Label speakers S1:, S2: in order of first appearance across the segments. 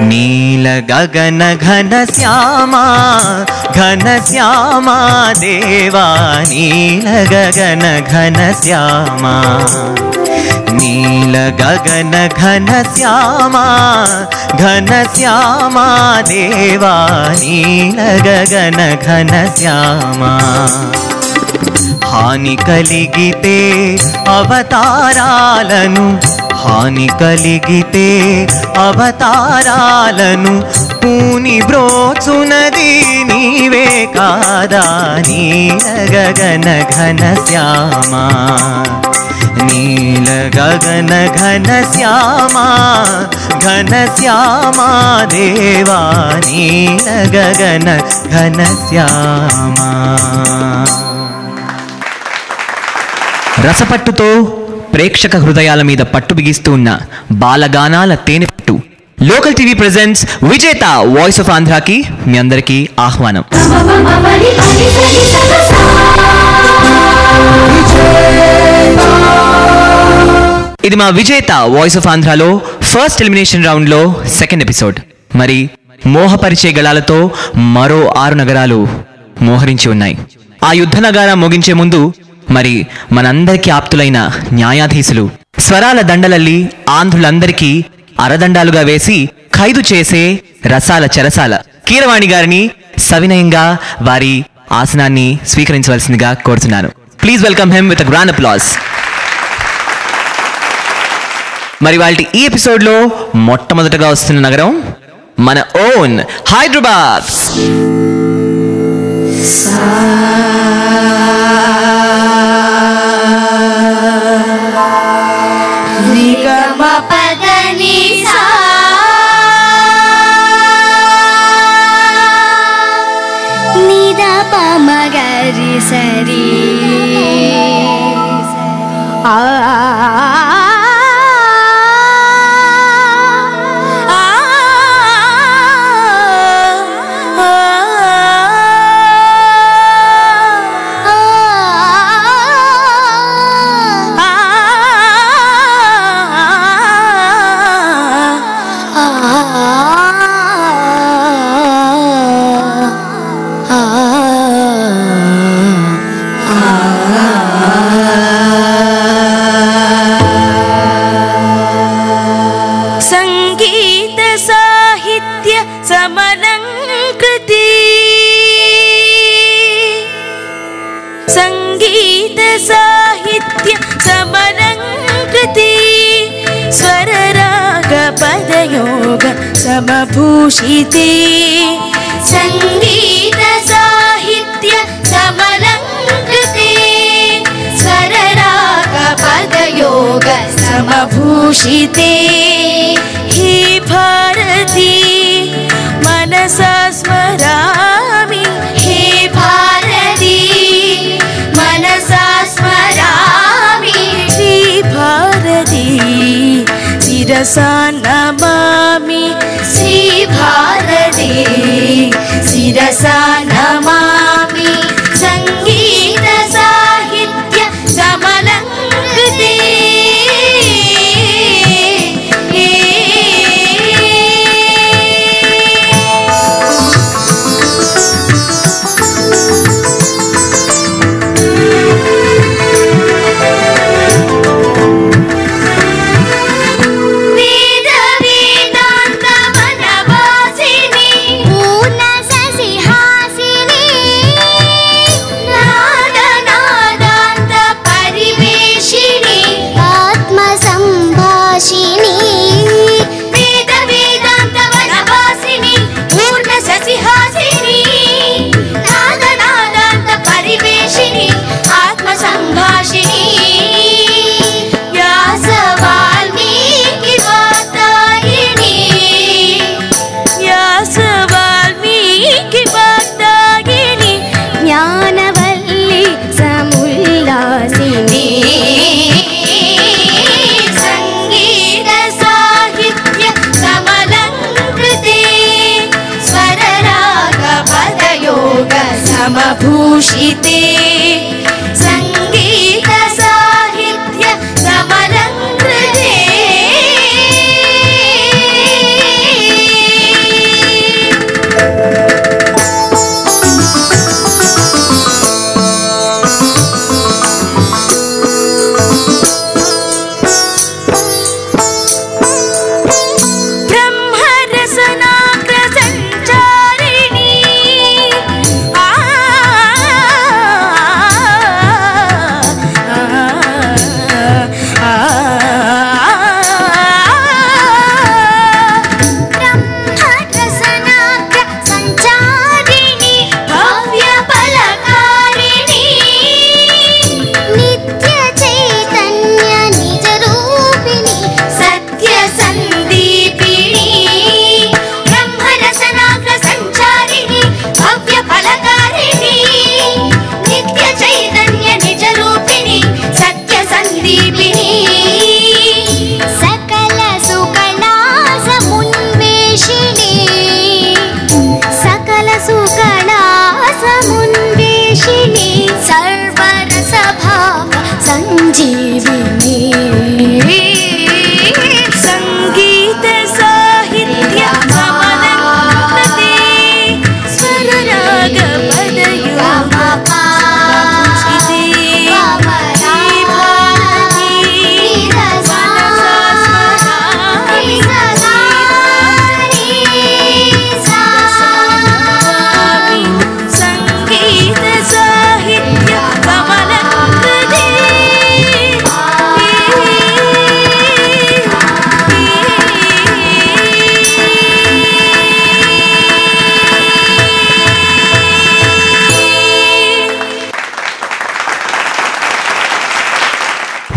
S1: नील गगन घन श्यामा देवा नील गगन घन श्यामा नील गगन घन श्यामा देवा नील गगन घन श्यामा हानि कलिगिते अवतारालनु हानि कलिगिते अवतारालनु पूनि ब्रोचुनदी नीवे कादा नील गगन घन श्यामा नील गगन घन श्यामा देवा नील गगन घन श्यामा। రసపట్టుతో ప్రేక్షక హృదయాల మీద పట్టు బిగిస్తూ ఉన్న బాలగానాల తేనెపట్టు లోకల్ టీవీ ప్రెజెంట్స్ విజేత వాయిస్ ఆఫ్ ఆంధ్రాకి మీ అందరికీ ఆహ్వానం. ఇది మా విజేత వాయిస్ ఆఫ్ ఆంధ్రాలో ఫస్ట్ ఎలిమినేషన్ రౌండ్ లో సెకండ్ ఎపిసోడ్. మరి మోహపరిచే గళాలతో మరో 6 నగరాలు మోహరించి ఉన్నాయి. ఆ యుద్ధ నగారా ముగించే ముందు మరి మనందరికీ ఆప్తులైన న్యాయాధీశులు స్వరాల దండలల్లి ఆంధ్రులందరికీ అరదండాలుగా వేసి ఖైదు చేసే రసాల చెరసాల కీరవాణి గారిని సవినయంగా వారి ఆసనాన్ని స్వీకరించవలసిందిగా కోరుతున్నాను. Please welcome him with a grand applause. మరి వాళ్ళ ఈ ఎపిసోడ్ లో మొట్టమొదటగా వస్తున్న నగరం మన ఓన్ హైదరాబాద్.
S2: సరి సమభూషితే సంగీత సాహిత్య సమలంకృతే స్వరరాగ పదయోగ సమభూషితే హే భారతి మనసా స్మరామి హే భారతి మనసా స్మరామి శ్రీ భారతి శిరసా నమామి శ్రీ భారతి శిరసా నమామి సంగీత సాహిత్య సమలంకృతే సమభూషితే సంగీత సాహిత్య సమలంకృతే సంజీవిని సంగీత సాహిత్య సమనంతతే స్వరరాగ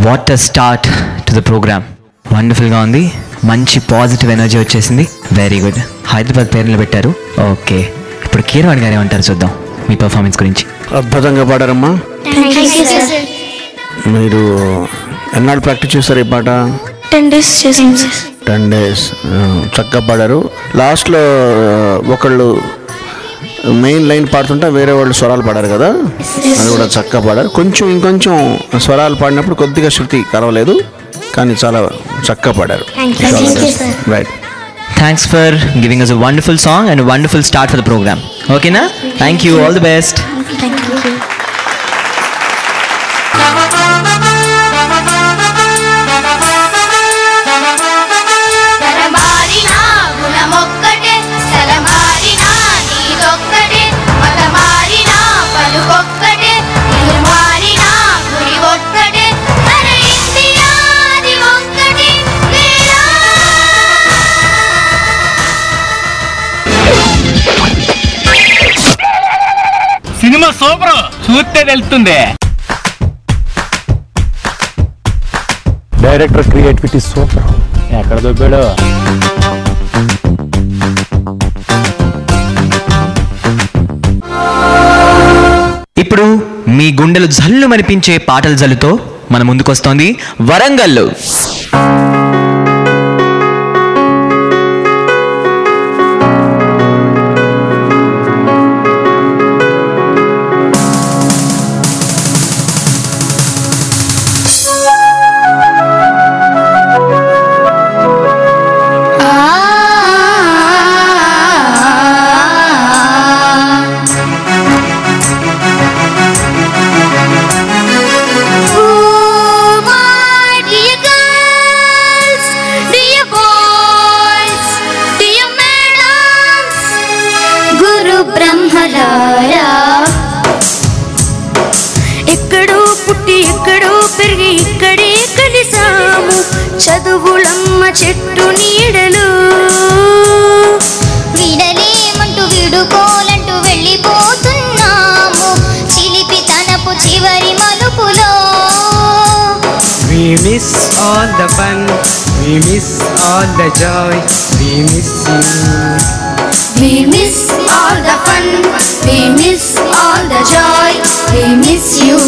S1: what a start to the programme. వండర్ఫుల్గా ఉంది, మంచి పాజిటివ్ ఎనర్జీ వచ్చేసింది. Very good. హైదరాబాద్ పేర్లు పెట్టారు. ఓకే, ఇప్పుడు కీరవాణి గారు ఏమంటారు చూద్దాం మీ పర్ఫార్మెన్స్ గురించి.
S3: అద్భుతంగా పాడారమ్మా. మీరు ఎన్నాళ్ళు ప్రాక్టీస్ చేస్తారు ఈ పాట?
S2: 10 days చేసాం సార్.
S3: 10 days. చక్కగా పాడారు. లాస్ట్లో ఒకళ్ళు మెయిన్ లైన్ పాడుతుంటే వేరే వాళ్ళు స్వరాలు పాడారు కదా, అది కూడా చక్కగా పాడారు. ఇంకొంచెం స్వరాలు పాడినప్పుడు కొద్దిగా శృతి కలవలేదు, కానీ చాలా చక్కగా పాడారు. Right.
S1: Thanks for giving us a wonderful song and a wonderful start for the program. ఓకేనా? Thank you. All the best.
S4: Cinema super, చూస్తే తెలుస్తుంది.
S5: Director creativity super. ఎక్కడ దొబ్బాడు?
S1: ఇప్పుడు మీ గుండెలు జల్లు మనిపించే పాటల జల్లుతో మన ముందుకొస్తోంది వరంగల్.
S2: ఎక్కడో పుట్టి ఎక్కడో పెరిగి ఇక్కడే కలిసాము, చదువులమ్మ చెట్టు నీడలు.
S6: వీడలేమంటూ వీడుకోలంటూ వెళ్ళిపోతున్నాము, చిలిపి తనపు చివరి మలుపులో.
S7: We miss all the fun, we miss all the joy, we miss you.
S2: We miss all the fun, we miss all the joy, we miss you.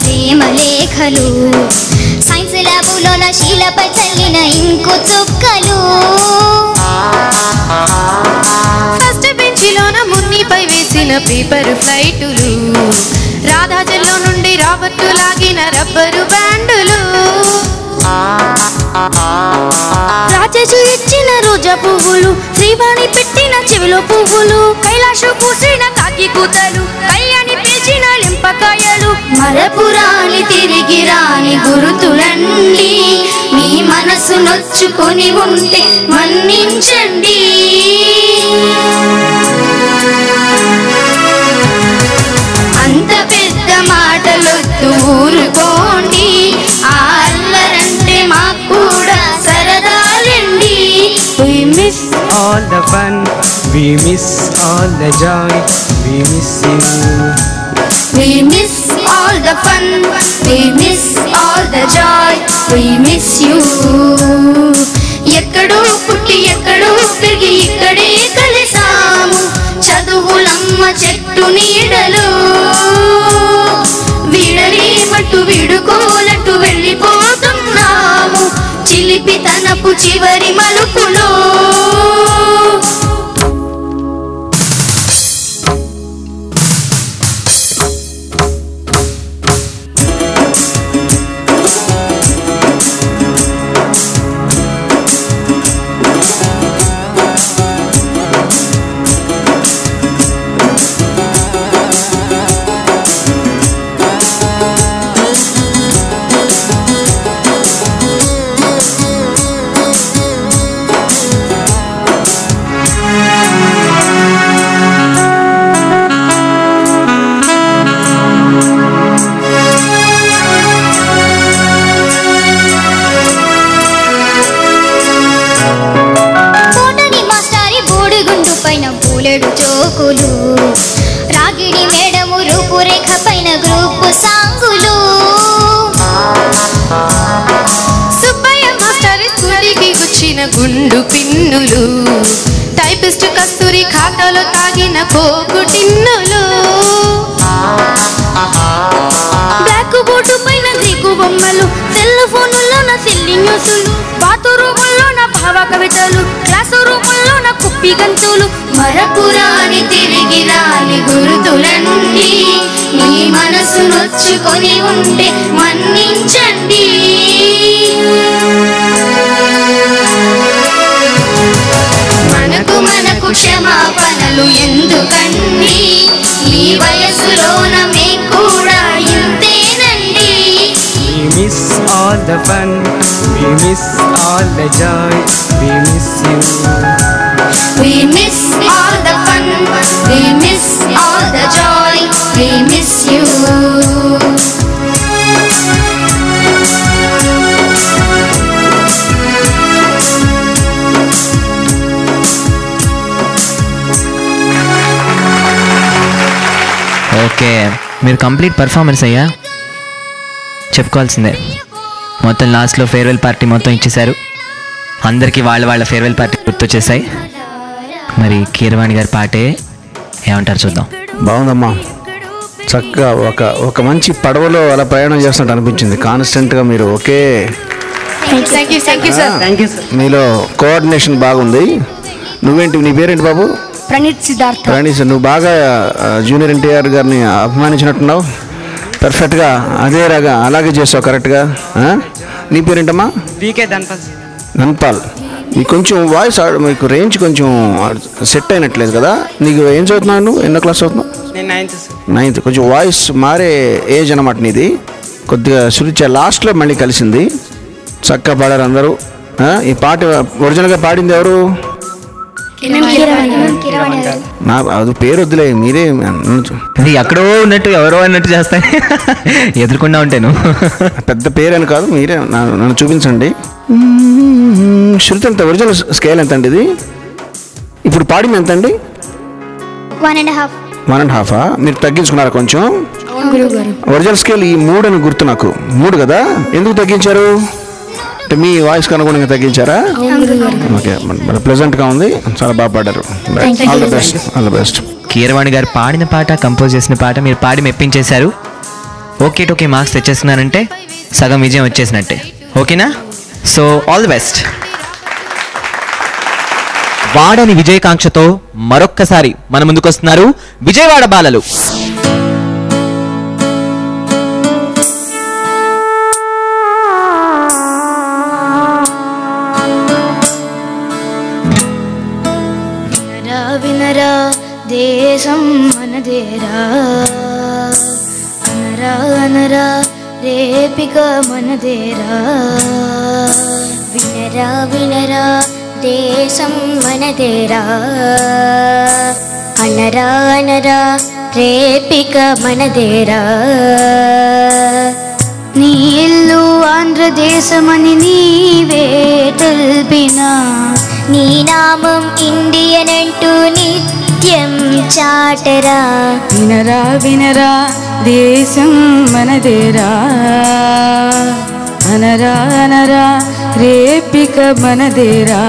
S2: ప్రేమ లేఖలు, సైన్స్ ల్యాబులోన శీలపై చల్లిన ఇంకు చుక్కలు, ఫస్ట్ బెంచిలోన మున్నిపై వేసిన పేపర్ ఫ్లైటులు, రాధాజల్లో నుండి రాబర్టు లాగిన rubber బ్యాండులు, Rajesh ఇచ్చిన రోజా పువ్వులు, శ్రీవాణి పెట్టిన చెవిలో పువ్వులు, కైలాషు పూసిన కాకి కూతలు, కళ్యాణి పిలిచిన లింపకాయలు, మరపురాని తిరిగి రాని గురుతులండి, మీ మనసు నొచ్చుకొని ఉంటే మన్నించండి. అంత పెద్ద మాటలొద్దు ఊరుకోండి, ఆ అల్లరంటే మాకు కూడా సరదాలండి. We miss
S7: all the fun. We miss all the joy. We miss you.
S2: We miss all the fun. We miss all the joy. We miss you. ఎక్కడో పుట్టి ఎక్కడో పెరిగి ఇక్కడే కలిసాము చదువులమ్మ చెట్టు నీడలో వీడలేమట్టు వీడుకోలట్టు వెళ్ళిపోతున్నాము చిలిపి తనపు చివరి మలుపులో రాగిడి మేడము రూపురేఖ పైన గ్రూపు సాంగులు
S8: సుబ్బయ్య మాస్టర్ స్కూటీకి గుచ్చిన గుండు పిన్నులు టైపిస్ట్ కస్తూరి ఖాతాలో తాగిన కోకు టిన్నులు బ్లాక్ బోర్డు పైన గ్రీకు బొమ్మలు సెల్ ఫోనుల్లో సిల్లి న్యూసులు బాత్రూముల్లో భావ కవితలు క్లాసు రూముల్లో కుప్పి గంతులు
S2: మరపురాని తిరిగి రాని గురుతుల నుండి మీ మనసు నొచ్చుకొని ఉంటే మన్నించండి మనకు క్షమాపణలు ఎందుకండి ఈ వయసులోన మేము కూడా ఇంతేనండి
S7: We miss all the fun. We miss all the joy. We miss you.
S2: We miss all the fun. We miss all the joy. We miss you.
S1: Okay, మీరు కంప్లీట్ పర్ఫార్మెన్స్ అయ్యా చెప్పుకోవాల్సిందే. మొత్తం లాస్ట్లో ఫేర్వెల్ పార్టీ మొత్తం ఇచ్చేశారు. అందరికీ వాళ్ళ farewell party గుర్తొచ్చేసాయి. మరి కీరవాణి గారి పాటే ఏమంటారు చూద్దాం.
S3: బాగుందమ్మా, చక్కగా ఒక మంచి పడవలో అలా ప్రయాణం చేస్తున్నట్టు అనిపించింది. కాన్స్టెంట్గా మీరు ఓకే, మీలో కోఆర్డినేషన్ బాగుంది. నువ్వేంటి, నీ పేరేంటి బాబు?
S2: ప్రణీత్ సిద్ధార్థ.
S3: ప్రణీత్, నువ్వు బాగా జూనియర్ ఎన్టీఆర్ గారిని అభిమానించినట్టున్నావు. పర్ఫెక్ట్గా అదే రాగా అలాగే చేసావు కరెక్ట్గా. నీ పేరేంటమ్మా?
S7: వీకే
S3: ధన్పాల్. నీకు కొంచెం వాయిస్ మీకు రేంజ్ కొంచెం సెట్ అయినట్లేదు కదా. నీకు ఏం చదువుతున్నావు నువ్వు? ఎన్నో క్లాస్ చదువుతున్నావు? నైన్త్. కొంచెం వాయిస్ మారే ఏజ్ అనమాట నీది. కొద్దిగా శృతి లాస్ట్లో మళ్ళీ కలిసింది. చక్కగా పాడారు అందరూ. ఈ పాట ఒరిజినల్గా పాడింది ఎవరు? అది పేరు వద్దులే, మీరే
S1: ఎక్కడో ఉన్నట్టు ఎవరో అన్నట్టు చేస్తాయి ఎదుర్కొన్నా ఉంటాను.
S3: పెద్ద పేరు అని కాదు, మీరే నన్ను చూపించండి. శృతి ఎంత? ఒరిజినల్ స్కేల్ ఎంత అండి ఇది? ఇప్పుడు పాడింది ఎంత అండి?
S6: 1.5.
S3: 1.5. మీరు తగ్గించుకున్నారా కొంచెం? ఒరిజినల్ స్కేల్ ఈ 3 అని గుర్తు నాకు. 3 కదా, ఎందుకు తగ్గించారు? అంటే మీ వాయిస్కి అనుగుణంగా తగ్గించారా? ఓకే, ప్లెజెంట్గా ఉంది, చాలా బాగా పాడారు. All the best.
S1: కీరవాణి గారు పాడిన పాట, కంపోజ్ చేసిన పాట మీరు పాడి మెప్పించేశారు. ఓకే మార్క్స్ తెచ్చేస్తున్నారంటే సగం విజయం వచ్చేసినట్టే. ఓకేనా? So all the best. వాడని విజయకాంక్షతో మరొక్కసారి మన ముందుకు వస్తున్నారు విజయవాడ బాలలు.
S2: వినరా దేశం మనదేరా, అనరా అనరా రేపిక మనదేరా.
S6: వినరా వినరా దేశం మనదేరా, అనరా అనరా రేపిక మనదేరా.
S2: నీ ఇల్లు ఆంధ్రదేశమని నీవే తెలిపినా,
S6: నీ నామం ఇండియా చాటరా.
S8: వినరా వినరా దేశం మనదేరా, అనరా అనరా రేపిక మనదేరా.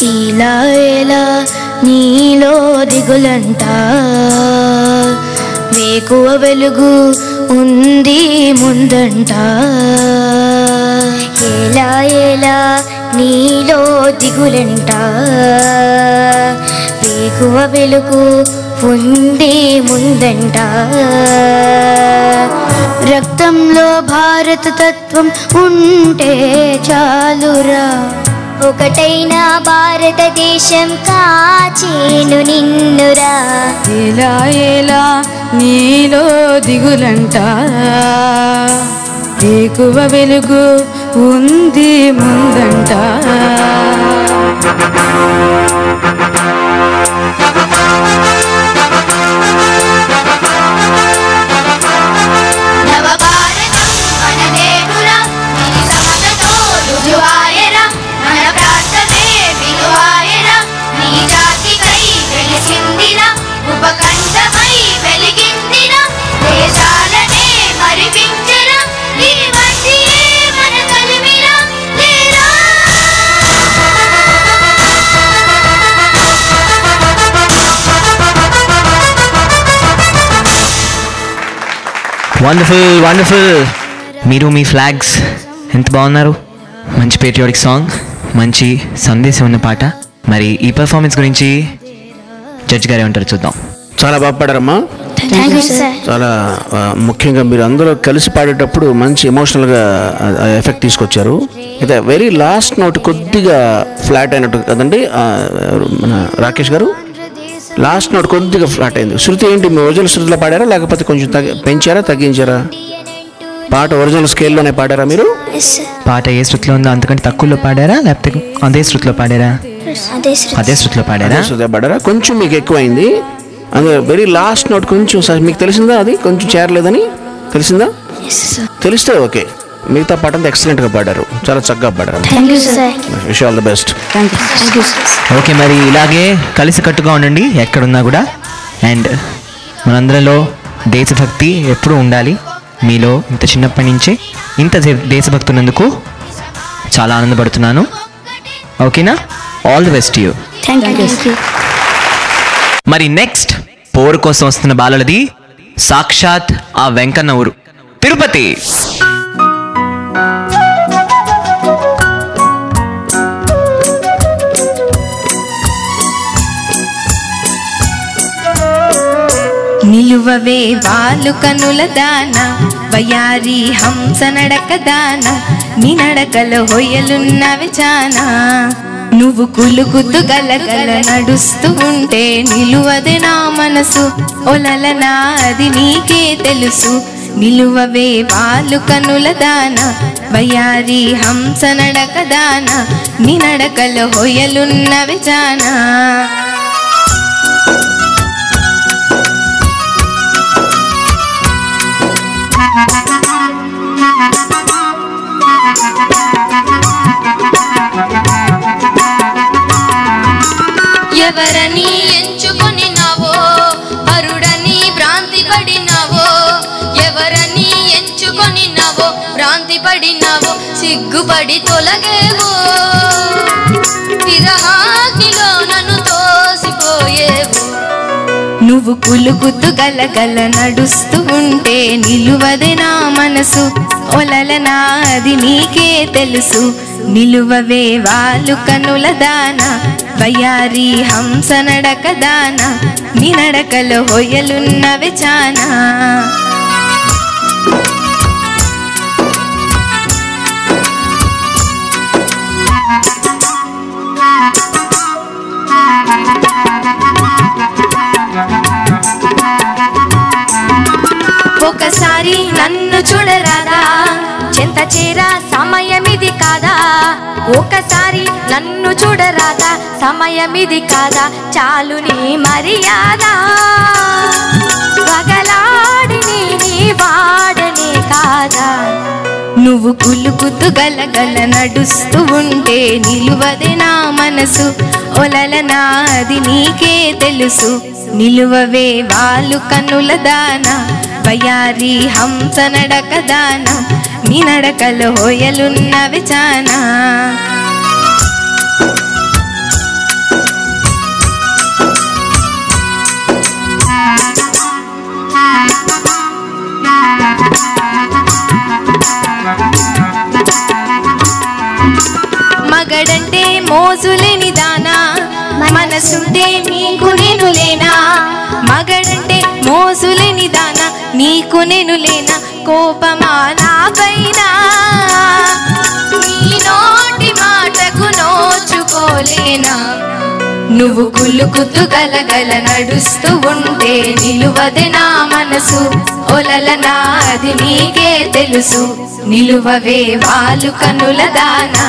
S8: ఇలా ఎలా నీలో దిగులంట, వేకువ వెలుగు ఉంది ముందంట.
S6: ఎలా ఎలా నీలో దిగులంట, వేకువ వెలుగు ఉంది ముందంట.
S8: రక్తంలో భారత తత్వం ఉంటే చాలురా,
S6: ఒకటైన భారతదేశం కాచేను నిన్నురా.
S8: ఎలా ఎలా నీలో దిగులంట, వేకువ వెలుగు ఉంది ముందంట.
S1: Wonderful wonderful. మీరు మీ ఫ్లాగ్స్ ఎంత బాగున్నారు. మంచి పేట్రియాటిక్ సాంగ్, మంచి సందేశం ఉన్న పాట. మరి ఈ పెర్ఫార్మెన్స్ గురించి జడ్జ్ గారు ఏమంటారు చూద్దాం.
S3: చాలా బాగా పాడారమ్మా. చాలా ముఖ్యంగా మీరు అందరూ కలిసి పాడేటప్పుడు మంచి ఎమోషనల్గా ఎఫెక్ట్ తీసుకొచ్చారు. అయితే వెరీ లాస్ట్ నోట్ కొద్దిగా ఫ్లాట్ అయినట్టు కదండి మన రాకేష్ గారు. లాస్ట్ నోట్ కొద్దిగా ఫ్లాట్ అయింది. శృతి ఏంటి మీ ఒరిజినల్ శృతిలో పాడారా లేకపోతే కొంచెం పెంచారా తగ్గించారా? పాట ఒరిజినల్ స్కేల్లోనే పాడారా మీరు?
S1: పాట ఏ శృతిలో ఉందో అంతకంటే తక్కువలో పాడారా లేకపోతే అదే శృతిలో పాడారా? అదే శృతిలో పాడారా.
S3: కొంచెం మీకు ఎక్కువైంది. అదే వెరీ లాస్ట్ నోట్ కొంచెం మీకు తెలిసిందా? అది కొంచెం చేరలేదని తెలిసిందా? తెలిస్తే ఓకే. మిగతా పాట అంతా ఎక్సలెంట్గా పాడారు, చాలా చక్కగా పాడారు. Wish all the best.
S1: Okay, మరి ఇలాగే కలిసి కట్టుగా ఉండండి ఎక్కడున్నా కూడా. అండ్ మనందరిలో దేశభక్తి ఎప్పుడూ ఉండాలి. మీలో ఇంత చిన్నప్పటి నుంచే ఇంత దేశభక్తి ఉన్నందుకు చాలా ఆనందపడుతున్నాను. ఓకేనా? All the best you. మరి నెక్స్ట్ పోరు కోసం వస్తున్న బాలలది సాక్షాత్ ఆ వెంకన్న ఊరు తిరుపతి.
S9: నిలువవే వాలు కనుల దాన, వయారి హంస నడక దాన, నీ నడకలో హొయ్యలున్నవి చానా. నువ్వు కులుకుతూ గలగల నడుస్తూ ఉంటే నిలువదే నా మనసు, ఒలలనా అది నీకే తెలుసు. నిలువవే వాలు కనుల దాన, వయారి హంస నడక దాన, నీ నడకలో హొయ్యలున్నవి చానా.
S8: ఎవరని ఎంచుకొనినావో, అరుడని భ్రాంతి పడినావో. ఎవరని ఎంచుకొనినావో, భ్రాంతి పడినావో, సిగ్గుపడి తొలగేవో. విరహాగ్నిలో నన్ను తోసిపోయేవో.
S9: నువ్వు కులుకుతూ గలగల నడుస్తూ ఉంటే నిలువదే నా మనసు, ఒలలనా అది నీకే తెలుసు. నిలువవే వాలు కనుల దాన, వయారి హంస నడక దాన, నీ నడకలో హొయ్యలున్నవి చానా.
S8: ఒకసారి నన్ను చూడరాదా, చెంత చేరా సమయమిది కాదా. ఒకసారి నన్ను చూడరాదా, సమయమిది కాదా. చాలు నీ మర్యాద, పగలాడి నీ వాడనే కాదా. నువ్వు కులుకుతూ గలగల నడుస్తూ ఉంటే నిలువదే నా మనసు. ఒలలనా అది నీకే తెలుసు. నిలువవే వాళ్ళు కన్నుల దానా, వయారి హంస నడక దానా. నీ నడకలో హోయలున్నవి చానా. మగడంటే మోజులేని దానా, మనసుంటే నీకు నేను లేనా. మగడంటే మోజులేని దానా, నీకు నేను లేనా. కోపమా నా పైన, నీ నోటి మాటకు నోచుకోలేనా. నువ్వు కులుకుతూ గలగల నడుస్తూ ఉంటే నిలువదే నా మనసు. ఒలలనా అది నీకే తెలుసు. నిలువవే వాళ్ళు కన్నుల దానా,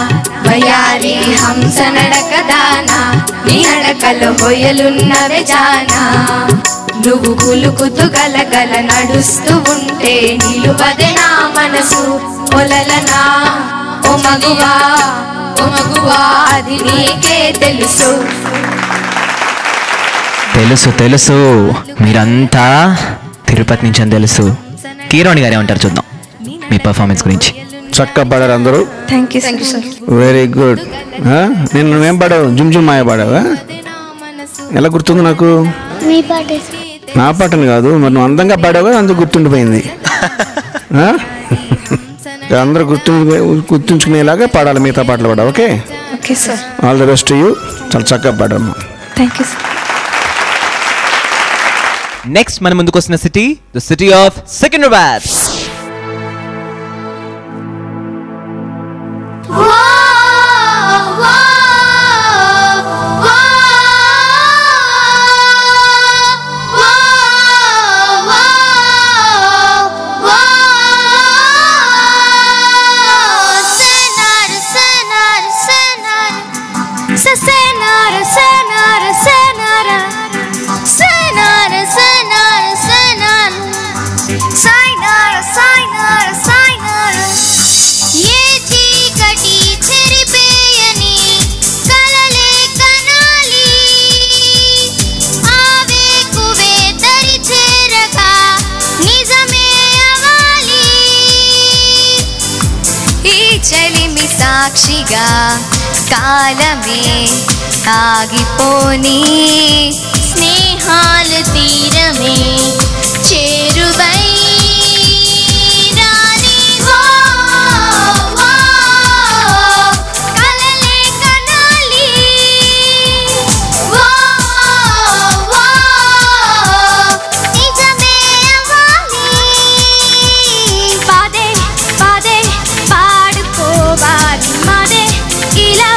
S8: వయారి హంస నడక దానా. నీ నడకలో హొయలున్నవే జానా. నువ్వు కులుకుతూ గలగల నడుస్తూ ఉంటే నిలువదే నా మనసు. ఒలలనా ఓ మగువా, ఓ మగువా అది నీకే తెలుసు.
S1: తెలుసు తెలుసు, మీరంతా తిరుపతి నుంచి అని తెలుసు. కీరోణి గారే ఉంటారు, చూద్దాం మీ పర్ఫార్మెన్స్ గురించి.
S3: చక్కగా పాడారు అందరూ.
S8: Thank you sir.
S3: Very good. నేను నువ్వేం పాడావు? జుమ్ జుమ్ మాయ పాడావా? ఎలా గుర్తుంది నాకు?
S6: మీ పాటే
S3: నా పాటను కాదు, మరి నువ్వు అందంగా పాడావు కదా, అందుకు గుర్తుండిపోయింది. అందరూ గుర్తుంచుకునేలాగా పాడాలి, మిగతా పాటలు పాడావు. Okay
S8: okay sir.
S3: All the best you. చాలా చక్కగా పాడాము.
S8: Thank you sir.
S1: నెక్స్ట్ మన ముందుకు వస్తున్న city, the city of Secunderabad.
S8: సాక్షిగా కాలమే ఆగిపోని, స్నేహాలు తీరమే చేరువై రాని. కలలే కనాలి, నిజమే అవ్వాలి. పాదే పాదే పాడుకోవాలి మాదే ఇలా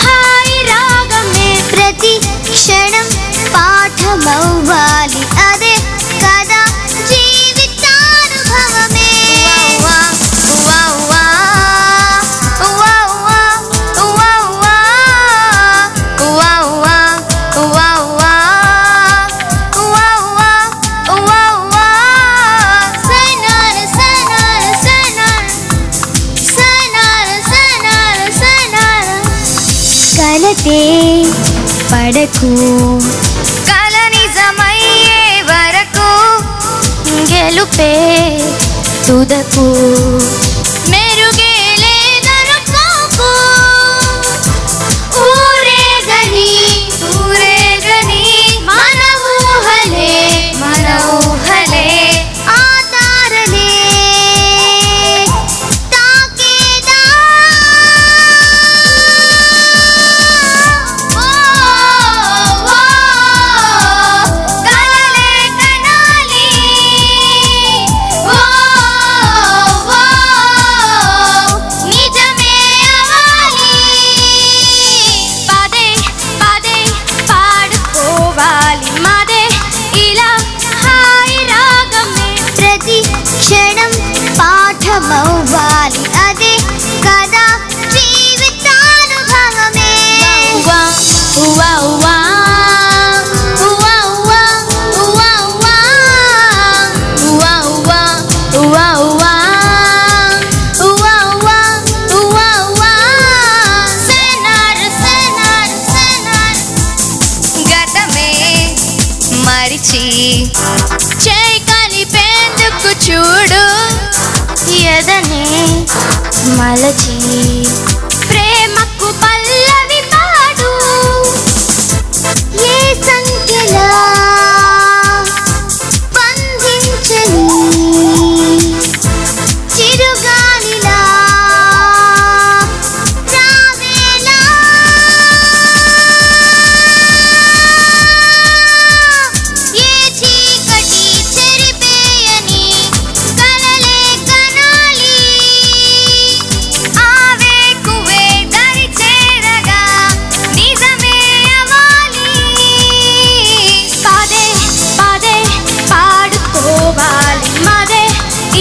S8: హాయి రాగమే.
S6: ప్రతి క్షణం పాఠమవ్వాలి, అదే కదా జీవితానుభవమే. కలతే పడకు,
S8: కల నిజమయ్యే వరకు
S6: గెలుపే తుదకు.
S8: మెరుగే లేదనుకోకు, ఊరేగని ఊరేగని మన ఊహలే మన ఊహలే.
S6: ఆ తారలే తాకేదా,
S8: కలలే కనాలి,
S6: చేయి కలిపేందుకు చూడు ఎదనే మలచి ప్రేమకు పల్లవి పాడు ఏ సంఖ్యలా బంధించని చిరుగాలిలా రావేలా ఏ చీకటి చెరిపేయని కలలే కనాలి ఆవేకువే దరి చేరగా నిజమే అవ్వాలి పదే పదే పాడుకోవాలి మదే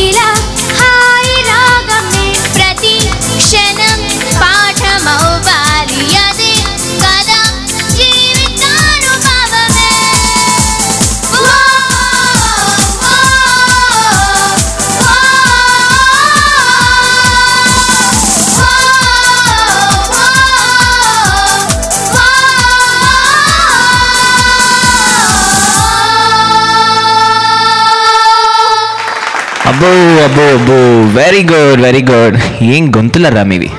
S6: ఇలా హాయి రాగమే ప్రతి క్షణం పాఠమవ్వాలి అదే కదా జీవితానుభవమే
S1: అబ్బో అబ్బో అబ్బో వెరీ గుడ్ వెరీ గుడ్. ఏం గొంతులరా మీవి?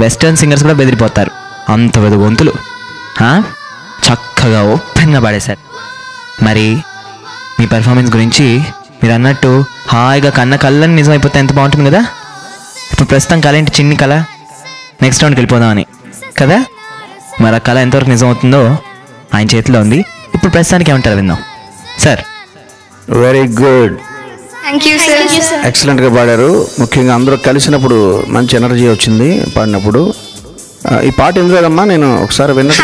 S1: వెస్టర్న్ సింగర్స్ కూడా బెదిరిపోతారు, అంత పెద్ద గొంతులు. చక్కగా ఓపెన్గా పాడేశారు. మరి మీ పెర్ఫార్మెన్స్ గురించి మీరు అన్నట్టు హాయిగా కళ్ళని నిజం అయిపోతే ఎంత బాగుంటుంది కదా. ఇప్పుడు ప్రస్తుతం కళ ఏంటి? చిన్ని కళ. నెక్స్ట్ రౌండ్కి వెళ్ళిపోదామని కదా. మరి ఆ కళ ఎంతవరకు నిజం అవుతుందో ఆయన చేతిలో ఉంది. ఇప్పుడు ప్రస్తుతానికి ఏమంటారు విందాం. Sir
S3: very good,
S6: thank you sir.
S3: ఎక్సలెంట్గా పాడారు. ముఖ్యంగా అందరూ కలిసినప్పుడు మంచి ఎనర్జీ వచ్చింది పాడినప్పుడు. ఈ పాట ఎందుకు కదమ్మా, నేను ఒకసారి విన్నట్టు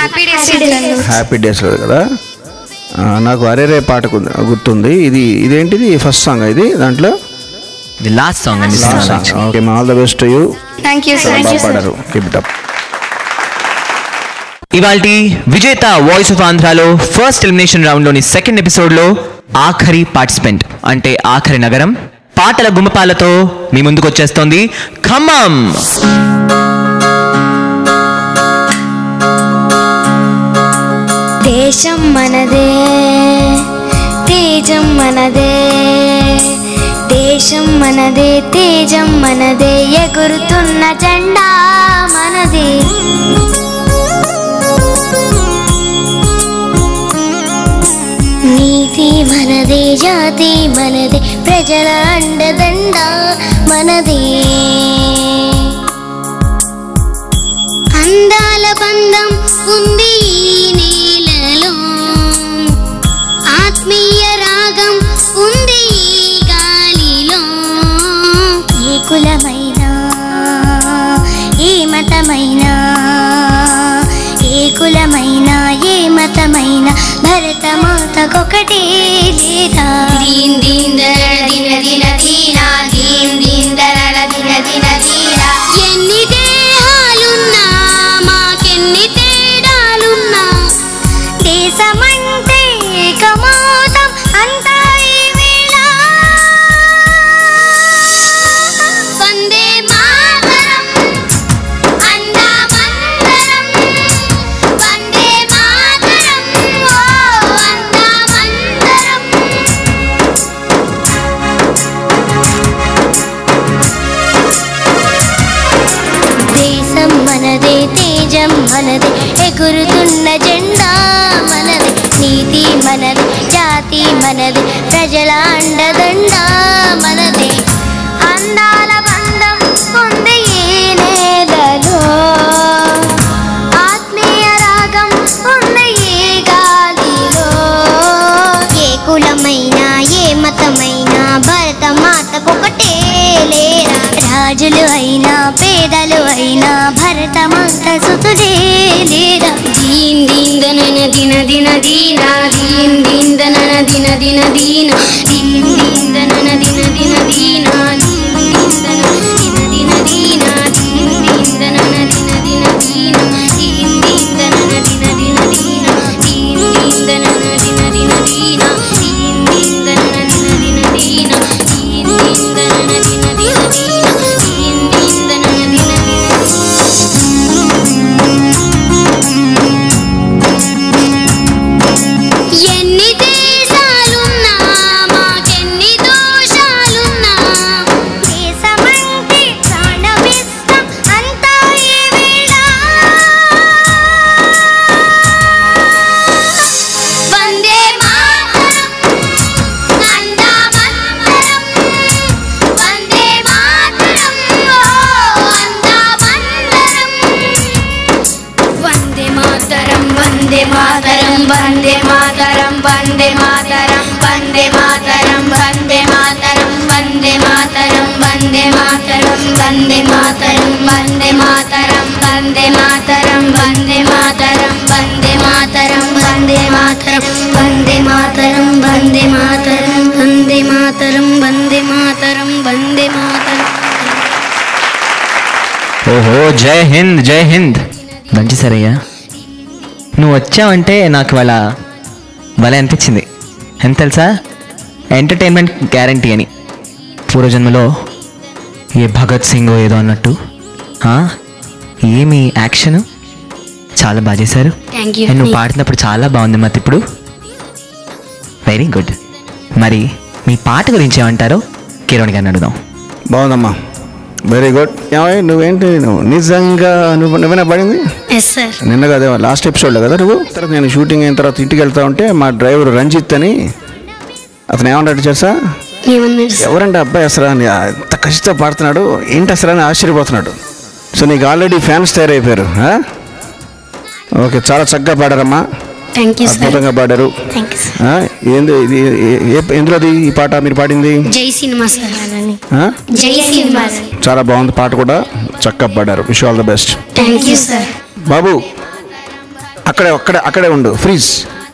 S3: హ్యాపీ డేస్లో కదా. నాకు అరేరే పాట గుర్తుంది. ఇదేంటిది ఫస్ట్ సాంగ్ ఇది, దాంట్లో
S1: ది లాస్ట్ సాంగ్ అండి.
S3: Okay, all the best you.
S6: Thank you sir.
S3: పాడారు, కీప్ ఇట్ అప్.
S1: ఇవాల్టి విజేత వాయిస్ ఆఫ్ ఆంధ్రాలో ఫస్ట్ ఎలిమినేషన్ రౌండ్లోని సెకండ్ ఎపిసోడ్లో ఆఖరి పార్టిసిపెంట్ అంటే ఆఖరి నగరం పాటల గుమ్మపాలతో మీ ముందుకు వచ్చేస్తోంది ఖమ్మం.
S6: దేశం మనదే, తేజం మనదే, దేశం మనదే, తేజం మనదే, ఎగురుతున్న జెండా మనదే. నీతి మనదే, జాతి మనదే, ప్రజల అండదండ మనదే. అందాల బంధం ఉంది ఈ నేలలో, ఆత్మీయ రాగం ఉంది ఈ గాలిలో. ఏ కులమైనా, ఏ మతమైనా, ఏ కులమైనా, ఏ మతమైనా, భరత మాతకొకటే లేదా. దీన్ దీన్ దర దిన దిన దీనా, దీన్ దీన్ దర దిన దిన దీనా. ఎన్ని దేహాలున్నా, మాకెన్ని తేడాలున్నా, దేశమంటే ఏకమౌతం అంతా ఈ వేళ. వందే మాతరం అందామందరం, వందే మాతరం ఓ అందామందరం. దేశం మనదే, తేజం మనదే, ఎగురుతున్న జెండా మనదే. నీతి మనదే, జాతి మనదే, ప్రజల అండదండ మనదే. అందాల బంధం ఉంది ఈ నేలలో, ఆత్మీయ రాగం ఉంది ఈ గాలిలో. ఏ కులమైనా, ఏ మతమైనా, భరత మాతకొకటే లేరా. రాజులు అయినా, పేదలు అయినా, భరత మాత సుతులే లేరా. దీన్ దీన్ దనన దిన దిన దీనా, దీన్ దీన్ దనన దిన దిన దీనా, దీన్ దీన్ దనన దిన దిన దీనా, దీన్ దీన్ దనన దిన దిన దీనా, దీన్ దీన్ దనన దిన దిన దీనా, దీన్ దీన్ దనన దిన దిన దీనా, దీన్ దీన్ దనన దిన దిన దీనా, దీన్ దీన్ దనన దిన దిన దీనా, దీన్ దీన్ దనన దిన దిన దీనా, దీన్ దీన్ దనన దిన దిన. ఎన్ని దేశాలున్నా,
S2: వందే మాతరం వందే మాతరం వందే మాతరం వందే మాతరం వందే మాతరం వందే మాతరం వందే మాతరం వందే మాతరం వందే మాతరం వందే మాతరం వందే మాతరం వందే మాతరం వందే మాతరం వందే మాతరం వందే మాతరం.
S1: ఓహో, జై హింద్ జై హింద్. మంచి సరయ్యా, నువ్వు వచ్చావంటే నాకు వాళ్ళ భలే అనిపించింది. ఎంత తెలుసా, ఎంటర్టైన్మెంట్ గ్యారంటీ అని. పూర్వజన్మలో ఏ భగత్ సింగ్ ఏదో అన్నట్టు ఏమి యాక్షన్, చాలా బాగా చేశారు. నువ్వు పాడుతున్నప్పుడు చాలా బాగుంది మతి. ఇప్పుడు వెరీ గుడ్. మరి మీ పాట గురించి ఏమంటారో కిరణ్ గారిని అడుగుదాం.
S3: బాగుందమ్మా, వెరీ గుడ్. నువ్వేంటి, నువ్వు నిజంగా నువ్వేనా పడింది? నిన్న కదా, లాస్ట్ ఎపిసోడ్లో కదా నువ్వు. తర్వాత నేను షూటింగ్ అయిన తర్వాత ఇంటికి వెళ్తా ఉంటే మా డ్రైవర్ రంజిత్ అని అతను ఏమన్నాడు తెలుసా? ఎవరంటే అబ్బాయి అసలు ఎంత కష్టంతో పాడుతున్నాడు ఏంటి అసలు అని ఆశ్చర్యపోతున్నాడు. సో నీకు ఆల్రెడీ ఫ్యాన్స్ తయారైపోయారు. ఓకే, చాలా చక్కగా పాడారమ్మా, అద్భుతంగా పాడారు. ఏంది ఎందులోది ఈ పాట మీరు పాడింది?
S6: జై సినిమా సార్. జై సినిమా.
S3: చాలా బాగుంది పాట కూడా, చక్కగా పాడారు. Wish all the best.
S6: Thank you sir.
S3: బాబు అక్కడే ఉండు, ఫ్రీజ్.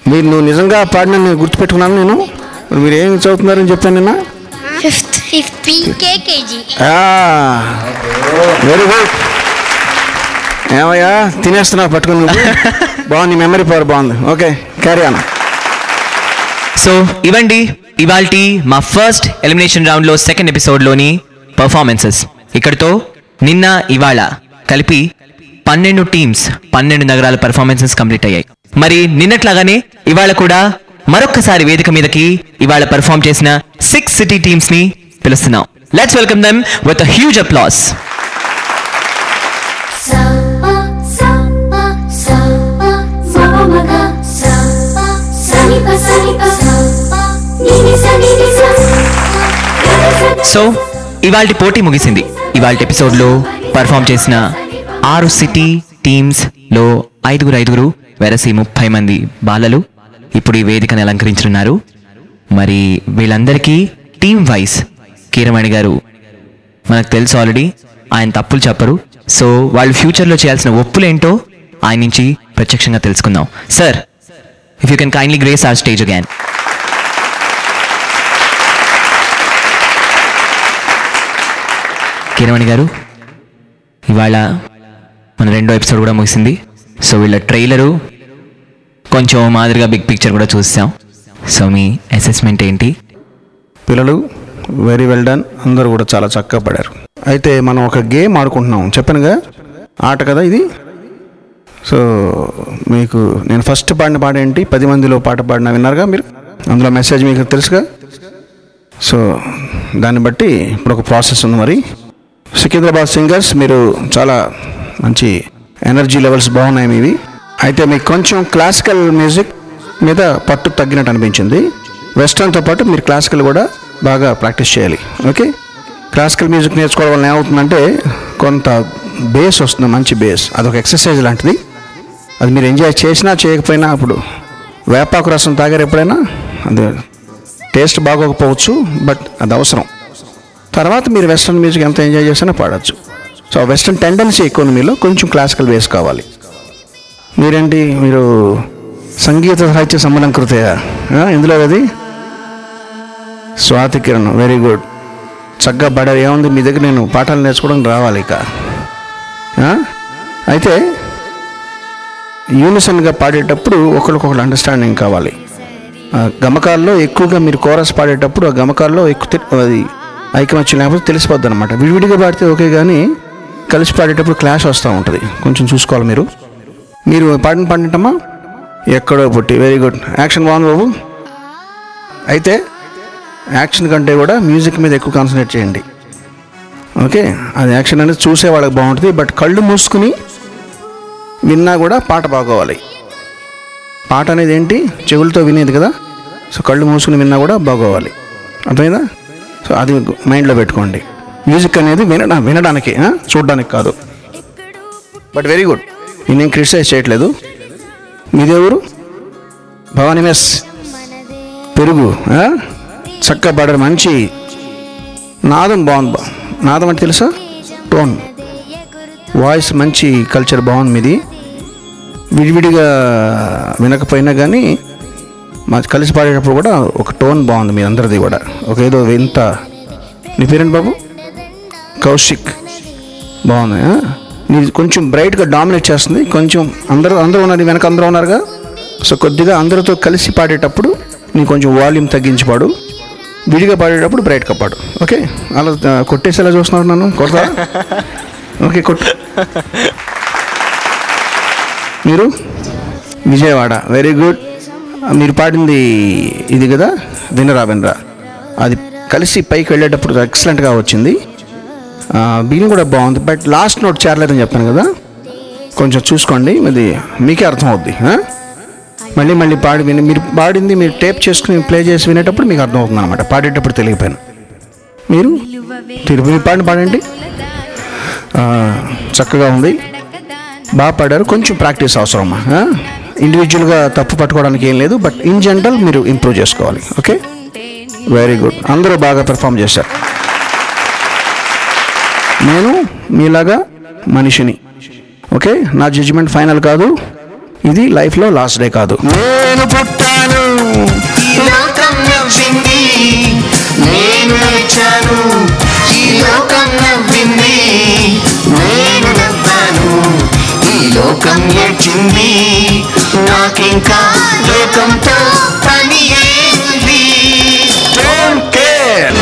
S3: నువ్వు నిజంగా పాడిన నేను గుర్తుపెట్టుకున్నాను. నేను మీరు ఏం చదువుతున్నారని చెప్పాను నిన్న. Very good. ఏమయ్యా తినేస్తున్నావు పట్టుకుని నువ్వు. బాగుంది, మెమరీ పవర్ బాగుంది. Okay, carry on.
S1: సో ఇవండి ఇవాల్టి మా ఫస్ట్ ఎలిమినేషన్ రౌండ్లో సెకండ్ ఎపిసోడ్లోని పర్ఫార్మెన్సెస్. ఇక్కడితో నిన్న ఇవాళ కలిపి 12 టీమ్స్ 12 నగరాల పర్ఫార్మెన్సెస్ కంప్లీట్ అయ్యాయి. మరి నిన్నట్లాగానే ఇవాళ కూడా మరొక్కసారి వేదిక మీదకి ఇవాళ పర్ఫార్మ్ చేసిన 6 సిటీ టీమ్స్ ని పిలుస్తున్నాం. Let's welcome them with a huge applause. So ఇవాళ పోటీ ముగిసింది. ఇవాళ ఎపిసోడ్లో పర్ఫామ్ చేసిన 6 సిటీ టీమ్స్ లో 5 వెరసి 30 మంది బాలలు ఇప్పుడు ఈ వేదికను అలంకరించున్నారు. మరి వీళ్ళందరికీ టీమ్ వైస్ కీరమణి గారు మనకు తెలుసు ఆల్రెడీ, ఆయన తప్పులు చెప్పరు. సో వాళ్ళు ఫ్యూచర్లో చేయాల్సిన ఒప్పులేంటో ఆయన నుంచి ప్రత్యక్షంగా తెలుసుకుందాం. Sir, if you can kindly grace our stage again. Keeravani గారు, ఇవాళ మన 2వ ఎపిసోడ్ కూడా ముగిసింది. సో వీళ్ళ ట్రైలరు కొంచెం మాదిరిగా బిగ్ పిక్చర్ కూడా చూసాం. సో మీ అసెస్మెంట్ ఏంటి?
S3: పిల్లలు వెరీ వెల్ డన్, అందరూ కూడా చాలా చక్కగా పడారు. అయితే మనం ఒక గేమ్ ఆడుకుంటున్నాం, చెప్పానుగా, ఆట కదా ఇది. సో మీకు నేను ఫస్ట్ పాడిన పాట ఏంటి, 10 మందిలో పాట పాడిన విన్నారుగా మీరు, అందులో మెసేజ్ మీకు తెలుసుగా. సో దాన్ని బట్టి ఇప్పుడు ఒక ప్రాసెస్ ఉంది. మరి సికింద్రాబాద్ సింగర్స్, మీరు చాలా మంచి ఎనర్జీ లెవెల్స్ బాగున్నాయి మీవి. అయితే మీకు కొంచెం క్లాసికల్ మ్యూజిక్ మీద పట్టు తగ్గినట్టు అనిపించింది. వెస్టర్న్తో పాటు మీరు క్లాసికల్ కూడా బాగా ప్రాక్టీస్ చేయాలి. ఓకే, క్లాసికల్ మ్యూజిక్ నేర్చుకోవడం వల్ల ఏమవుతుందంటే కొంత బేస్ వస్తుంది, మంచి బేస్. అదొక ఎక్సర్సైజ్ లాంటిది. అది మీరు ఎంజాయ్ చేసినా చేయకపోయినా, అప్పుడు వేపాకు రసం తాగారు ఎప్పుడైనా, అది టేస్ట్ బాగోకపోవచ్చు, బట్ అది అవసరం. తర్వాత మీరు వెస్ట్రన్ మ్యూజిక్ ఎంత ఎంజాయ్ చేసినా పాడచ్చు. సో వెస్ట్రన్ టెండెన్సీ ఎక్కువ మీలో, కొంచెం క్లాసికల్ బేస్ కావాలి. మీరేంటి, మీరు సంగీత సాహిత్య సంబంధం కృతయా ఇందులో అది? స్వాతి కిరణ్, వెరీ గుడ్, చక్కగా పాడారు. ఏముంది మీ దగ్గర, నేను పాఠాలు నేర్చుకోవడానికి రావాలి ఇక. అయితే యూనిసన్గా పాడేటప్పుడు ఒకరికొకరు అండర్స్టాండింగ్ కావాలి. గమకాల్లో ఎక్కువగా మీరు కోరస్ పాడేటప్పుడు ఆ గమకాల్లో ఎక్కువ అది ఐకమత్యం లేకపోతే తెలిసిపోద్ది అనమాట. విడివిడిగా పాడితే ఓకే, కానీ కలిసి పాడేటప్పుడు క్లాష్ వస్తూ ఉంటుంది, కొంచెం చూసుకోవాలి మీరు. మీరు పాడినట్టమ్మా ఎక్కడో పుట్టి, వెరీ గుడ్, యాక్షన్ బాగుంది బాబు. అయితే యాక్షన్ కంటే కూడా మ్యూజిక్ మీద ఎక్కువ కాన్సన్ట్రేట్ చేయండి. ఓకే, అది యాక్షన్ అనేది చూసే వాళ్ళకి బాగుంటుంది, బట్ కళ్ళు మూసుకుని విన్నా కూడా పాట బాగోవాలి. పాట అనేది ఏంటి, చెవులతో వినేది కదా. సో కళ్ళు మూసుకుని విన్నా కూడా బాగోవాలి, అర్థమైందా? సో అది మైండ్లో పెట్టుకోండి. మ్యూజిక్ అనేది వినడానికి, చూడడానికి కాదు. బట్ వెరీ గుడ్, నేనేం క్రిటిసైజ్ చేయట్లేదు. మీదే ఊరు? భవానీ మెస్, పెరుగు చక్కగా పాడారు. మంచి నాదం బాగుంది. నాదం అంటే తెలుసా? టోన్ వాయిస్ మంచి కల్చర్ బాగుంది మీది. విడివిడిగా వినకపోయినా కానీ మా కలిసి పాడేటప్పుడు కూడా ఒక టోన్ బాగుంది మీ అందరిది కూడా. ఒక ఏదో వింత. నీ పేరేంటి బాబు? కౌశిక్. బాగుంది. నీది కొంచెం బ్రైట్గా డామినేట్ చేస్తుంది. కొంచెం అందరూ ఉన్నారు, వెనక అందరూ ఉన్నారుగా. సో కొద్దిగా అందరితో కలిసి పాడేటప్పుడు నీకు కొంచెం వాల్యూమ్ తగ్గించి పాడు. విడిగా పాడేటప్పుడు బ్రైట్గా పాడు. ఓకే? అలా కొట్టేసేలా చూస్తున్నారు నన్ను. కొడతా? ఓకే, కొట్టు. మీరు విజయవాడ. Very good. మీరు పాడింది ఇది కదా, వినరా అది కలిసి పైకి వెళ్ళేటప్పుడు ఎక్సలెంట్గా వచ్చింది. బిగినింగ్ కూడా బాగుంది. బట్ లాస్ట్ నోట్ చేరలేదని చెప్పాను కదా, కొంచెం చూసుకోండి. అది మీకే అర్థం అవుద్ది. మళ్ళీ పాడి విని మీరు పాడింది మీరు టేప్ చేసుకుని ప్లే చేసి వినేటప్పుడు మీకు అర్థం అవుతుంది అనమాట. పాడేటప్పుడు తెలియపోయాను. మీరు తిరుపతి పాడండి. చక్కగా ఉంది, బాగా పాడారు. కొంచెం ప్రాక్టీస్ అవసరమా. ఇండివిజువల్గా తప్పు పట్టుకోవడానికి ఏం లేదు, బట్ ఇన్ జనరల్ మీరు ఇంప్రూవ్ చేసుకోవాలి. Okay, very good. అందరూ బాగా పెర్ఫామ్ చేశారు. నేను మీలాగా మనిషిని. ఓకే, నా జడ్జిమెంట్ ఫైనల్ కాదు. ఇది లైఫ్లో లాస్ట్ డే కాదు. నేను పుట్టాను, లోకం నవ్వింది, నేను నడిచాను, ఈ లోకం నవ్వింది, నేను నవ్వాను, ఈ లోకం ఏడ్చింది, నాకింకా లోకంతో పని ఏంది. Don't care.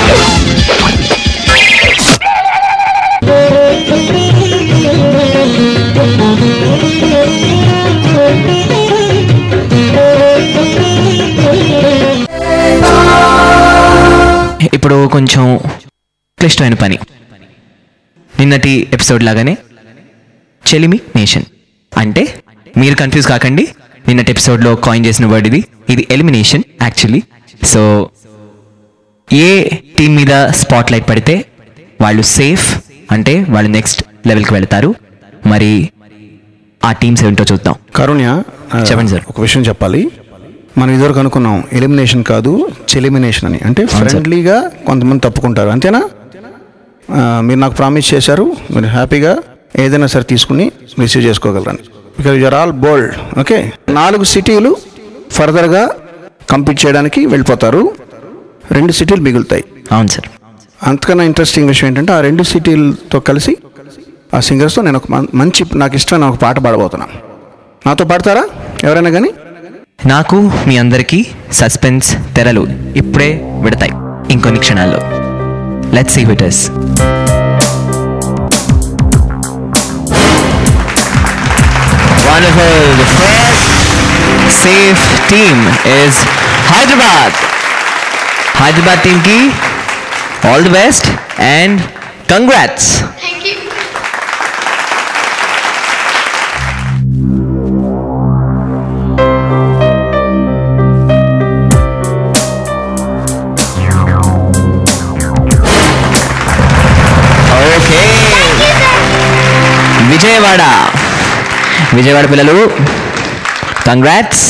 S1: ఇప్పుడు కొంచెం క్లిష్టమైన పని. నిన్నటి ఎపిసోడ్ లాగానే చెలిమి నేషన్. అంటే మీరు కన్ఫ్యూజ్ కాకండి, నిన్నటి ఎపిసోడ్లో కాయిన్ చేసిన వర్డ్ ఇది ఎలిమినేషన్ యాక్చువల్లీ. సో ఏ టీం మీద స్పాట్ లైట్ పడితే వాళ్ళు సేఫ్, అంటే వాళ్ళు నెక్స్ట్ లెవెల్కి వెళ్తారు. మరి ఆ టీమ్స్ ఏంటో చూద్దాం.
S3: కారుణ్య,
S1: చెప్పండి సార్.
S3: ఒక విషయం చెప్పాలి. మనం ఇదివరకు అనుకున్నాం ఎలిమినేషన్ కాదు చెలిమినేషన్ అని. అంటే ఫ్రెండ్లీగా కొంతమంది తప్పుకుంటారు, అంతేనా? మీరు నాకు ప్రామిస్ చేశారు, మీరు హ్యాపీగా ఏదైనా సరే తీసుకుని రిసీవ్ చేసుకోగలరని. Because you're all bold. Okay, 4 సిటీలు ఫర్దర్గా కంపీట్ చేయడానికి వెళ్ళిపోతారు. 2 సిటీలు మిగులుతాయి.
S1: అవును సార్.
S3: అంతకన్నా ఇంట్రెస్టింగ్ విషయం ఏంటంటే ఆ 2 సిటీలతో కలిసి ఆ సింగర్స్తో నేను ఒక మంచి నాకు ఇష్టమైన ఒక పాట పాడబోతున్నాను. నాతో పాడతారా ఎవరైనా కానీ?
S1: నాకు మీ అందరికీ సస్పెన్స్ తెరలు ఇప్పుడే విడతాయి ఇంకొన్ని క్షణాల్లో. Let's see who it is. Wonderful. The first safe team is Hyderabad. Hyderabad team ki all the best and congrats.
S2: Thank you.
S1: Okay. Vijayawada పిల్లలు, congrats.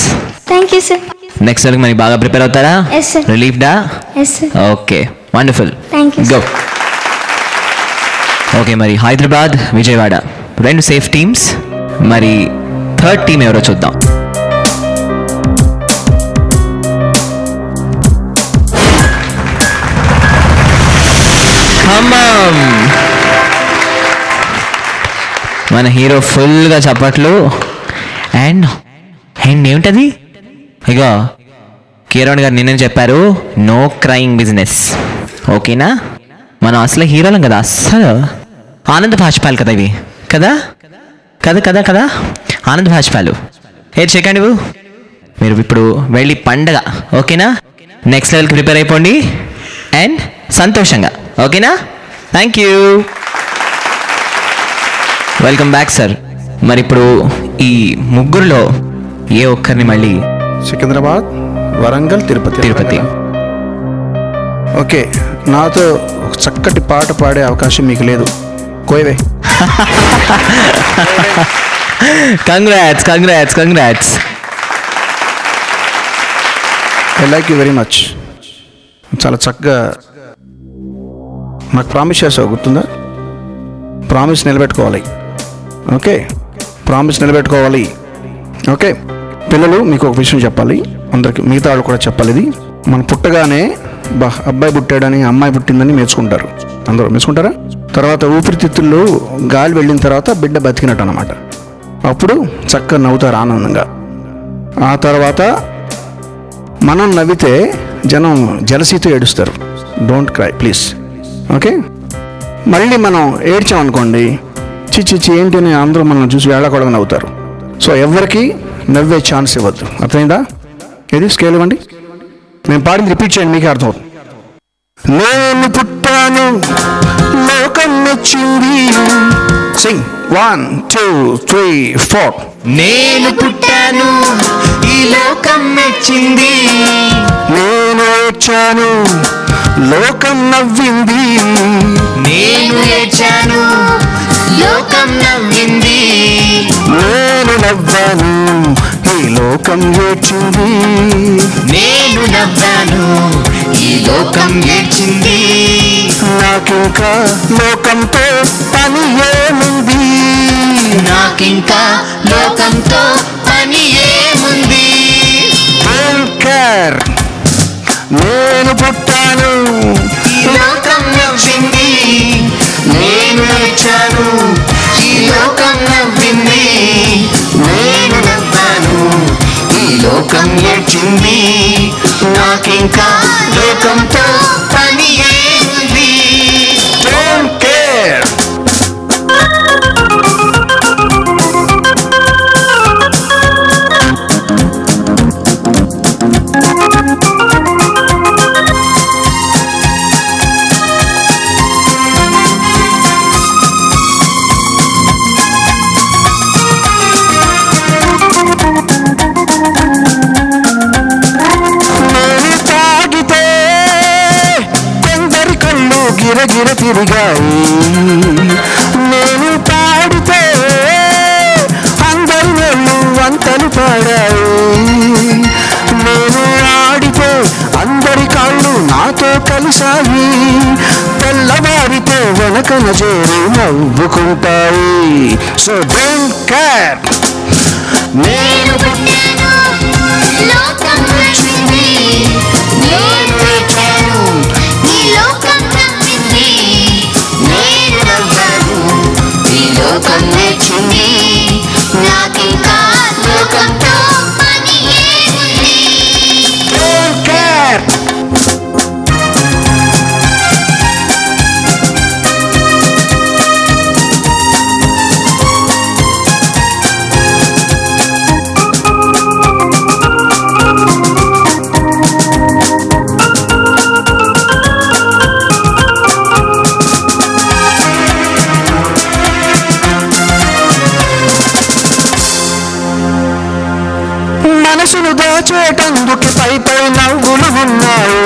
S6: Thank you sir.
S1: Next week మనకి బాగా ప్రిపేర్ అవుతారా?
S6: Yes sir.
S1: రిలీఫ్డా?
S6: Yes sir.
S1: Okay, wonderful.
S6: Thank you.
S1: Go. Okay, మరి Hyderabad, Vijayawada 2 safe teams. మరి third team ఎవరో చూద్దాం. ఖమ్మం. మన హీరో ఫుల్గా చప్పట్లు. అండ్ ఏమిటది? ఇగో కిరణ్ గారు నిన్న చెప్పారు, నో క్రైయింగ్ బిజినెస్. ఓకేనా? మనం అసలు హీరోలం కదా, అస్సలు ఆనంద భాష్పాలు కదా ఇవి. కదా కదా కదా కదా ఆనంద భాష్పాలు. చెక్కండి మీరు ఇప్పుడు వెళ్ళి పండగ. ఓకేనా? నెక్స్ట్ లెవెల్కి ప్రిపేర్ అయిపోండి అండ్ సంతోషంగా. ఓకేనా? Thank you. Welcome back sir. మరి ఇప్పుడు ఈ ముగ్గురులో ఏ ఒక్కరిని మళ్ళీ
S3: సికింద్రాబాద్, వరంగల్, తిరుపతి. ఓకే, నాతో ఒక చక్కటి పాట పాడే అవకాశం మీకు లేదు. కోయవే.
S1: Congrats.
S3: I like you very much. చాలా చక్కగా నాకు ప్రామిస్ చేసావు, గుర్తుందా? ప్రామిస్ నిలబెట్టుకోవాలి. ఓకే, ప్రామిస్ నిలబెట్టుకోవాలి. ఓకే పిల్లలు, మీకు ఒక విషయం చెప్పాలి, అందరికి మిగతా వాళ్ళు కూడా చెప్పాలి. ఇది మనం పుట్టగానే అబ్బాయి పుట్టాడని అమ్మాయి పుట్టిందని మెచ్చుకుంటారు. అందరూ మెచ్చుకుంటారా? తర్వాత ఊపిరితిత్తుల్లో గాలి వెళ్ళిన తర్వాత బిడ్డ బతికినట్టు అన్నమాట. అప్పుడు చక్కగా నవ్వుతారు ఆనందంగా. ఆ తర్వాత మనం నవ్వితే జనం జలసీతో ఏడుస్తారు. Don't cry please. ఓకే, మళ్ళీ మనం ఏడ్చామనుకోండి, చిచ్చి ఏంటి అని అందరూ మనం చూసి వేళాకోళంగా నవ్వుతారు. సో ఎవరికి నవ్వే ఛాన్స్ ఇవ్వద్దు. అర్థమైందా? ఏది స్కేల్ ఇవ్వండి, నేను పాడింది రిపీట్ చేయండి, మీకే అర్థం అవుతుంది. నేను పుట్టాను లోకం మెచ్చింది. సింగ్ 1 2 3 4.
S7: నేను పుట్టాను ఈ లోకం మెచ్చింది.
S3: నేను ఏడ్చాను లోకం నవ్వింది.
S7: నేను ఏడ్చాను లోకం నవ్వింది.
S3: నేను నవ్వాను ఈ లోకం ఏడ్చింది.
S7: నేను నవ్వాను ఈ లోకం ఏడ్చింది.
S3: నాకింకా లోకంతో పని ఏముంది?
S7: నాకింకా లోకంతో పని ఏముంది?
S3: డోంట్ కేర్, నేను పుట్టాను
S7: ఈ లోకం నవ్వింది. నేను ఏడ్చాను ఈ లోకం నవ్వింది. నేను నవ్వాను ఈ లోకం ఏడ్చింది. నాకింకా లోకంతో పని ఏముంది?
S3: Don't care. గిరగిర తిరిగాయి. నేను పాడితే అందరి వాళ్ళు వంతలు పాడాయి. నేను ఆడితే అందరి కాళ్ళు నాతో కలిసాయి. తెల్లవారితే వెనకన చేరి నవ్వుకుంటాయి. So don't care.
S7: నేను పుట్టాను లోకం మెచ్చింది. నేను ఏడ్చాను ఈ లోకం నవ్వింది. నేను నవ్వాను ఈ లోకం మెచ్చింది. నాకింకా లోకంతో పని ఏముంది?
S3: Don't care. మనసును దాచేటందుకు పై పై నవ్వులు ఉన్నాయి.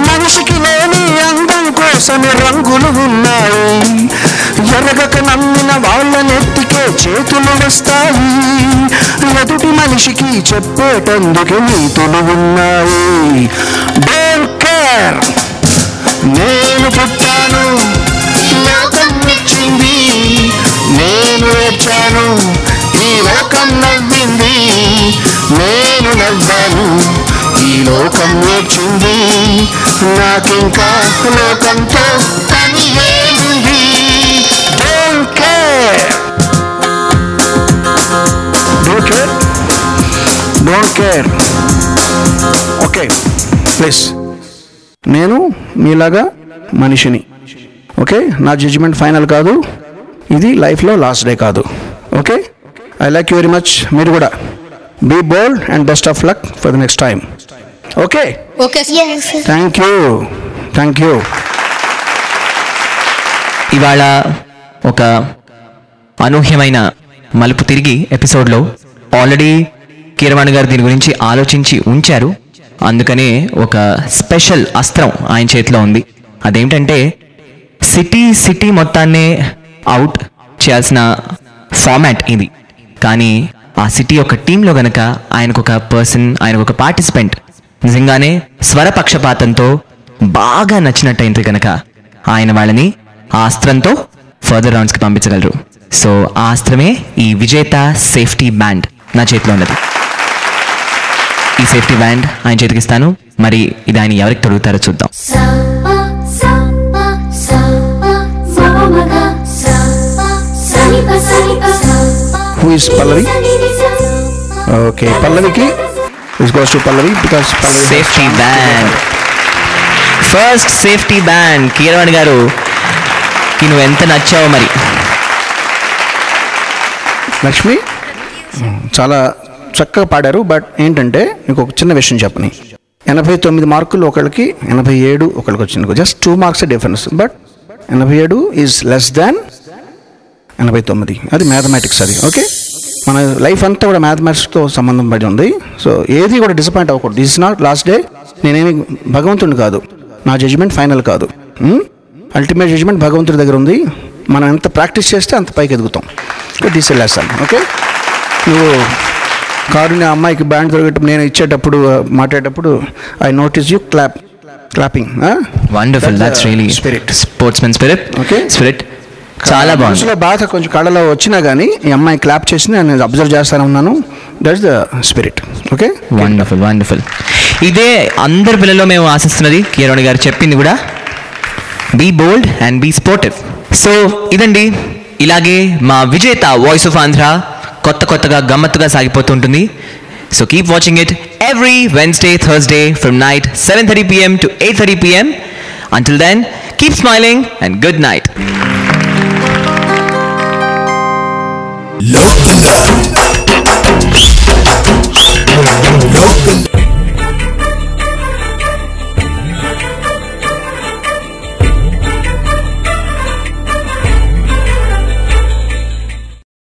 S3: మనిషికి లేని అందం కోసమే రంగులు ఉన్నాయి. ఎరగక నమ్మిన వాళ్ళ నెత్తికే చేతులు వస్తాయి. ఎదుటి మనిషికి చెప్పేటందుకు నీతులు ఉన్నాయి. Don't care. నేను పుట్టాను లోకం మెచ్చింది. నేను ఏడ్చాను ఈ లోకం నవ్వింది. నేను నవ్వాను ఈ లోకం ఏడ్చింది. నాకింకా లోకంతో పని ఏముంది? Don't care. Don't care. Don't care. Okay please. నేను మీలాగా మనిషిని. ఓకే, నా జడ్జిమెంట్ ఫైనల్ కాదు. ఇది లైఫ్లో లాస్ట్ డే కాదు. Okay, I like you very much. మీరు కూడా be bold and best of luck for the next time. Okay, thank you. Thank you.
S1: ఇవాళ ఒక అనూహ్యమైన మలుపు తిరిగి ఎపిసోడ్లో ఆల్రెడీ కీరవాణి గారు దీని గురించి ఆలోచించి ఉంచారు. అందుకనే ఒక స్పెషల్ అస్త్రం ఆయన చేతిలో ఉంది. అదేంటంటే సిటీ మొత్తాన్నే అవుట్ చేయాల్సిన ఫార్మాట్ ఇది. కానీ ఆ సిటీ ఒక టీంలో గనక ఆయనకు ఒక పర్సన్, ఆయనకు ఒక పార్టిసిపెంట్ నిజంగానే స్వరపక్షపాతంతో బాగా నచ్చినట్టయింది కనుక ఆయన వాళ్ళని ఆ అస్త్రంతో ఫర్దర్ రౌండ్స్కి పంపించగలరు. సో ఆ అస్త్రమే ఈ విజేత సేఫ్టీ బ్యాండ్ నా చేతిలో ఉన్నది. ఈ సేఫ్టీ బ్యాండ్ ఆయన చేతికి ఇస్తాను. మరి ఇది ఆయన ఎవరికి తొడుగుతారో చూద్దాం.
S3: Who is Pallavi? Okay, Pallaviకి this goes to Pallavi because Pallavi
S1: safety band. First safety band. Keeravani గారు నువ్వు ఎంత నచ్చావో మరి.
S3: లక్ష్మి చాలా చక్కగా పాడారు. బట్ ఏంటంటే నీకు ఒక చిన్న విషయం చెప్పని, 89 మార్కులు ఒకళ్ళకి, 87 ఒకళ్ళకి వచ్చింది. Just 2 marks difference. But 87 is less than 89. అది మ్యాథమెటిక్స్. అది ఓకే. మన లైఫ్ అంతా కూడా మ్యాథమెటిక్స్తో సంబంధం పడి ఉంది. సో ఏది కూడా డిసప్పాయింట్ అవ్వకూడదు. This is not last day. నేనేమి భగవంతుడిని కాదు, నా జడ్జిమెంట్ ఫైనల్ కాదు. అల్టిమేట్ జడ్జిమెంట్ భగవంతుడి దగ్గర ఉంది. మనం ఎంత ప్రాక్టీస్ చేస్తే అంత పైకి ఎదుగుతాం. This is lesson. ఓకే. నువ్వు కారుని అమ్మాయికి బ్యాండ్ దొరికేటప్పుడు, నేను ఇచ్చేటప్పుడు, మాట్లాడేటప్పుడు I notice you clapping.
S1: Wonderful. That's really
S3: spirit,
S1: sportsmen spirit.
S3: Okay,
S1: spirit చాలా బాగుంది.
S3: మనసులో బాధ కొంచెం కళ్ళలో వచ్చినా కానీ ఈ అమ్మాయి క్లాప్ చేసింది, నేను అబ్జర్వ్ చేస్తానే ఉన్నాను. That's the spirit. Okay,
S1: wonderful wonderful. ఇదే అందరి పిల్లల్లో మేము ఆశిస్తున్నది. కీరవాణి గారు చెప్పింది కూడా, be bold and be sportive. So ఇదండి, ఇలాగే మా విజేత వాయిస్ ఆఫ్ ఆంధ్ర కొత్తగా గమ్మత్తుగా సాగిపోతుంటుంది. So keep watching it every Wednesday, Thursday from night 7:30 PM to 8:30 PM. Until then, keep smiling and good night.